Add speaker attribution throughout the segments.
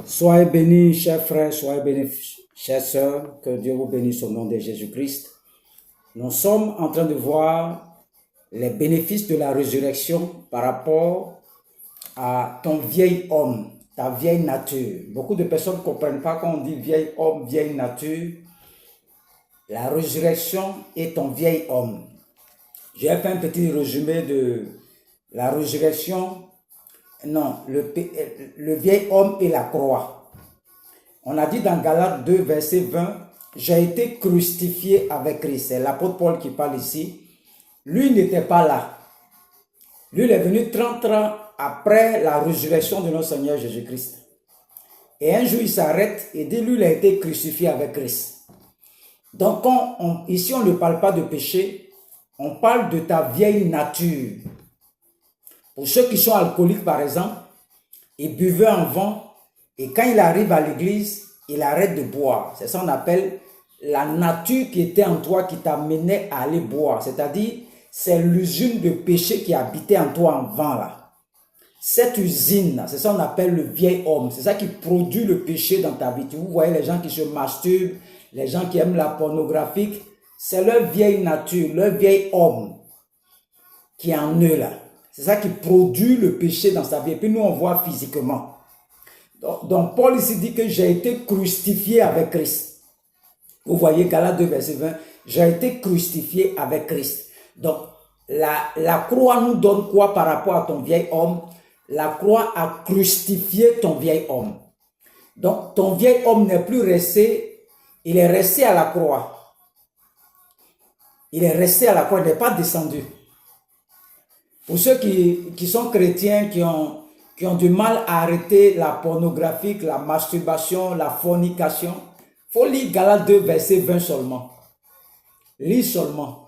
Speaker 1: Soyez bénis, chers frères, soyez bénis, chères sœurs, que Dieu vous bénisse au nom de Jésus-Christ. Nous sommes en train de voir les bénéfices de la résurrection par rapport à ton vieil homme, ta vieille nature. Beaucoup de personnes ne comprennent pas quand on dit vieil homme, vieille nature. La résurrection est ton vieil homme. Je vais faire un petit résumé de la résurrection. Non, le vieil homme et la croix. On a dit dans Galates 2, verset 20, « J'ai été crucifié avec Christ ». C'est l'apôtre Paul qui parle ici. Lui n'était pas là. Lui, il est venu 30 ans après la résurrection de notre Seigneur Jésus-Christ. Et un jour, il s'arrête et dit, lui, il a été crucifié avec Christ. Donc, ici, on ne parle pas de péché, on parle de ta vieille nature. Pour ceux qui sont alcooliques, par exemple, ils buvaient en vent et quand il arrive à l'église, il arrête de boire. C'est ça qu'on appelle la nature qui était en toi qui t'amenait à aller boire. C'est-à-dire, c'est l'usine de péché qui habitait en toi en vent là. Cette usine, c'est ça qu'on appelle le vieil homme. C'est ça qui produit le péché dans ta vie. Vous voyez les gens qui se masturbent, les gens qui aiment la pornographie, c'est leur vieille nature, leur vieil homme qui est en eux là. C'est ça qui produit le péché dans sa vie. Et puis nous, on voit physiquement. Donc Paul ici dit que j'ai été crucifié avec Christ. Vous voyez, Galates 2, verset 20, j'ai été crucifié avec Christ. Donc, la croix nous donne quoi par rapport à ton vieil homme? La croix a crucifié ton vieil homme. Donc, ton vieil homme n'est plus resté, il est resté à la croix. Il est resté à la croix, il n'est pas descendu. Pour ceux qui sont chrétiens, qui ont du mal à arrêter la pornographie, la masturbation, la fornication, il faut lire Galates 2, verset 20 seulement. Lis seulement.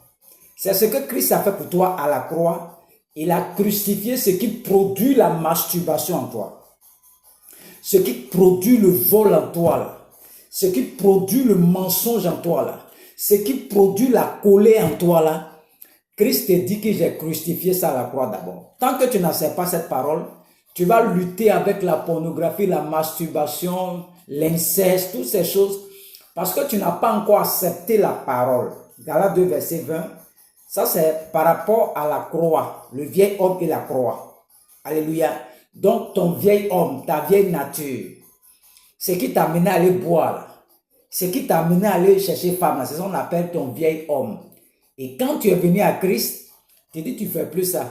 Speaker 1: C'est ce que Christ a fait pour toi à la croix. Il a crucifié ce qui produit la masturbation en toi. Ce qui produit le vol en toi. Là. Ce qui produit le mensonge en toi. Là. Ce qui produit la colère en toi. Là. Christ te dit que j'ai crucifié ça à la croix d'abord. Tant que tu n'acceptes pas cette parole, tu vas lutter avec la pornographie, la masturbation, l'inceste, toutes ces choses, parce que tu n'as pas encore accepté la parole. Galates 2, verset 20, ça c'est par rapport à la croix, le vieil homme et la croix. Alléluia. Donc ton vieil homme, ta vieille nature, ce qui t'a amené à aller boire, ce qui t'a amené à aller chercher femme, c'est ce qu'on appelle ton vieil homme. Et quand tu es venu à Christ, tu dis tu ne fais plus ça.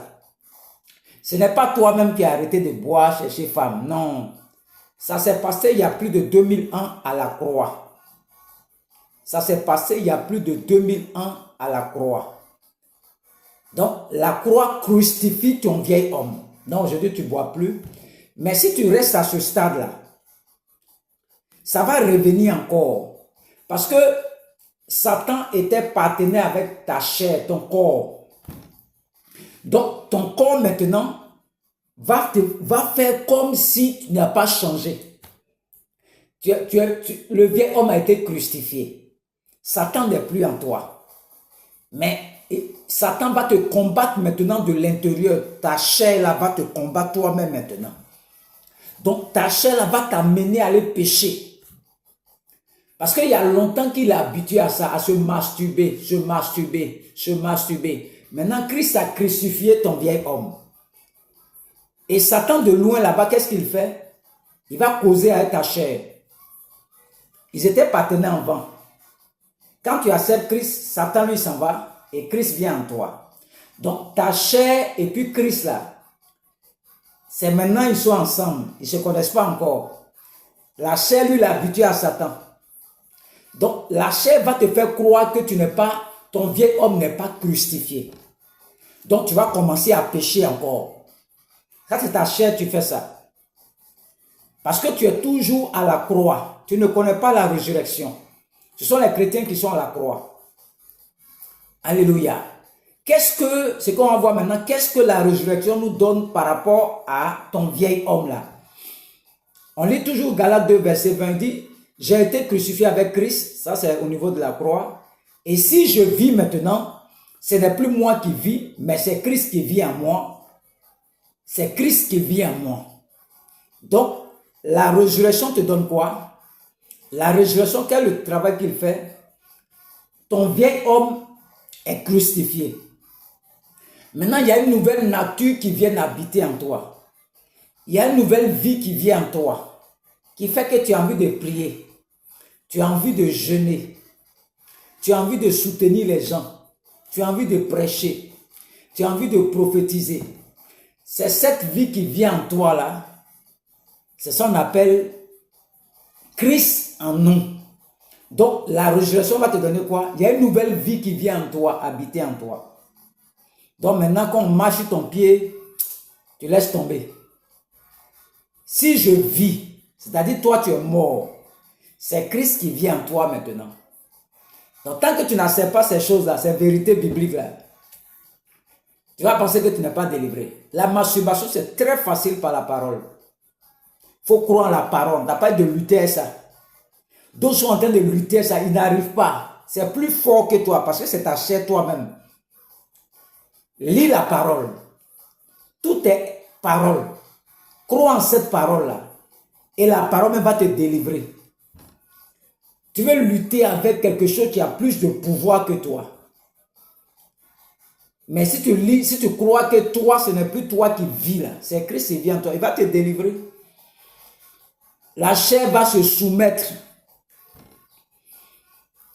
Speaker 1: Ce n'est pas toi-même qui as arrêté de boire, chercher femme. Non. Ça s'est passé il y a plus de 2000 ans à la croix. Ça s'est passé il y a plus de 2000 ans à la croix. Donc, la croix crucifie ton vieil homme. Non, aujourd'hui, tu ne bois plus. Mais si tu restes à ce stade-là, ça va revenir encore. Parce que Satan était partenaire avec ta chair, ton corps. Donc, ton corps maintenant va faire comme si tu n'as pas changé. Le vieil homme a été crucifié. Satan n'est plus en toi. Mais Satan va te combattre maintenant de l'intérieur. Ta chair là va te combattre toi-même maintenant. Donc, ta chair là va t'amener à aller pécher. Parce qu'il y a longtemps qu'il est habitué à ça, à se masturber, se masturber, se masturber. Maintenant, Christ a crucifié ton vieil homme. Et Satan de loin là-bas, qu'est-ce qu'il fait? Il va causer avec ta chair. Ils étaient partenaires en vent. Quand tu acceptes Christ, Satan lui s'en va et Christ vient en toi. Donc ta chair et puis Christ là, c'est maintenant ils sont ensemble. Ils ne se connaissent pas encore. La chair lui est habituée à Satan. Donc, la chair va te faire croire que tu n'es pas, ton vieil homme n'est pas crucifié. Donc, tu vas commencer à pécher encore. Ça, c'est ta chair, tu fais ça. Parce que tu es toujours à la croix. Tu ne connais pas la résurrection. Ce sont les chrétiens qui sont à la croix. Alléluia. Ce qu'on va voir maintenant, qu'est-ce que la résurrection nous donne par rapport à ton vieil homme là? On lit toujours Galates 2, verset 20, dit, j'ai été crucifié avec Christ, ça c'est au niveau de la croix. Et si je vis maintenant, ce n'est plus moi qui vis, mais c'est Christ qui vit en moi. C'est Christ qui vit en moi. Donc, La résurrection te donne quoi? La résurrection, quel est le travail qu'il fait? Ton vieil homme est crucifié. Maintenant, il y a une nouvelle nature qui vient habiter en toi. Il y a une nouvelle vie qui vient en toi, qui fait que tu as envie de prier, tu as envie de jeûner, tu as envie de soutenir les gens, tu as envie de prêcher, tu as envie de prophétiser. C'est cette vie qui vient en toi là. C'est ça qu'on appelle Christ en nous. Donc la résurrection va te donner quoi? Il y a une nouvelle vie qui vient en toi, habiter en toi. Donc maintenant quand on marche sur ton pied, tu laisses tomber. Si je vis, c'est-à-dire toi tu es mort, c'est Christ qui vient en toi maintenant. Donc tant que tu n'acceptes pas ces choses-là, ces vérités bibliques-là, tu vas penser que tu n'es pas délivré. La masturbation, c'est très facile par la parole. Il faut croire en la parole. Tu n'as pas de lutter à ça. D'autres sont en train de lutter à ça, ils n'arrivent pas. C'est plus fort que toi parce que c'est ta chair toi-même. Lis la parole. Tout est parole. Crois en cette parole-là. Et la parole même va te délivrer. Tu veux lutter avec quelque chose qui a plus de pouvoir que toi. Mais si tu lis, si tu crois que toi, ce n'est plus toi qui vis là, c'est Christ qui vient en toi, il va te délivrer. La chair va se soumettre.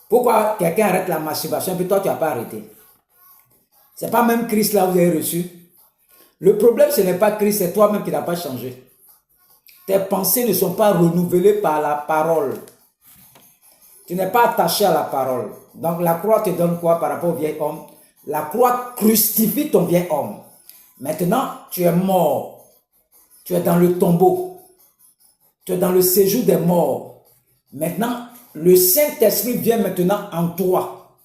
Speaker 1: Pourquoi quelqu'un arrête la masturbation et toi tu n'as pas arrêté? Ce n'est pas même Christ là que vous avez reçu. Le problème ce n'est pas Christ, c'est toi-même qui n'as pas changé. Tes pensées ne sont pas renouvelées par la parole. Tu n'es pas attaché à la parole. Donc la croix te donne quoi par rapport au vieil homme? La croix crucifie ton vieil homme. Maintenant, tu es mort. Tu es dans le tombeau. Tu es dans le séjour des morts. Maintenant, le Saint-Esprit vient maintenant en toi.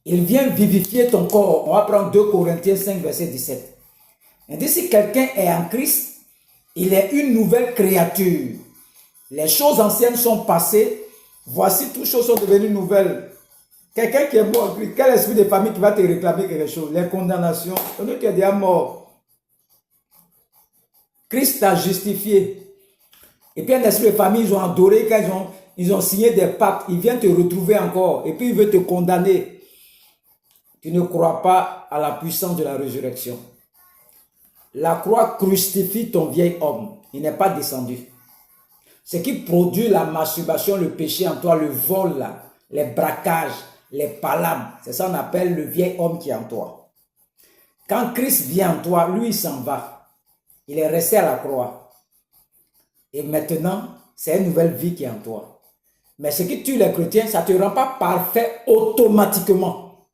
Speaker 1: Il vient vivifier ton corps. On va prendre 2 Corinthiens 5, verset 17. Il dit, si quelqu'un est en Christ, il est une nouvelle créature. Les choses anciennes sont passées. Voici, toutes choses sont devenues nouvelles. Quelqu'un qui est mort en Christ, quel esprit de famille qui va te réclamer quelque chose? Les condamnations. On dit qu'il est déjà mort. Christ t'a justifié. Et puis un esprit de famille, ils ont adoré quand ils ont signé des pactes. Ils viennent te retrouver encore. Et puis ils veulent te condamner. Tu ne crois pas à la puissance de la résurrection. La croix crucifie ton vieil homme. Il n'est pas descendu. Ce qui produit la masturbation, le péché en toi, le vol, là, les braquages, les palabres, c'est ça qu'on appelle le vieil homme qui est en toi. Quand Christ vient en toi, lui, il s'en va. Il est resté à la croix. Et maintenant, c'est une nouvelle vie qui est en toi. Mais ce qui tue les chrétiens, ça ne te rend pas parfait automatiquement.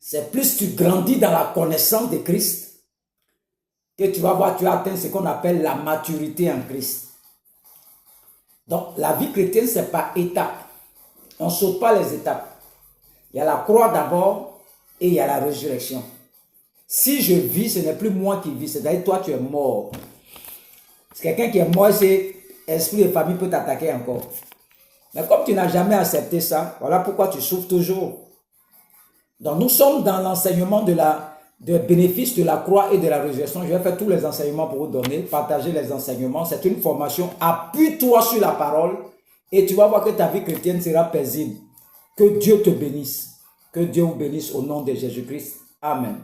Speaker 1: C'est plus tu grandis dans la connaissance de Christ que tu vas voir, tu as atteint ce qu'on appelle la maturité en Christ. Donc, la vie chrétienne, c'est par étapes. On ne saute pas les étapes. Il y a la croix d'abord et il y a la résurrection. Si je vis, ce n'est plus moi qui vis, c'est-à-dire toi, tu es mort. C'est quelqu'un qui est mort, c'est esprit de famille peut t'attaquer encore. Mais comme tu n'as jamais accepté ça, voilà pourquoi tu souffres toujours. Donc, nous sommes dans l'enseignement des bénéfices de la croix et de la résurrection. Je vais faire tous les enseignements pour vous donner, partager les enseignements. C'est une formation. Appuie-toi sur la parole. Et tu vas voir que ta vie chrétienne sera paisible. Que Dieu te bénisse. Que Dieu vous bénisse au nom de Jésus-Christ. Amen.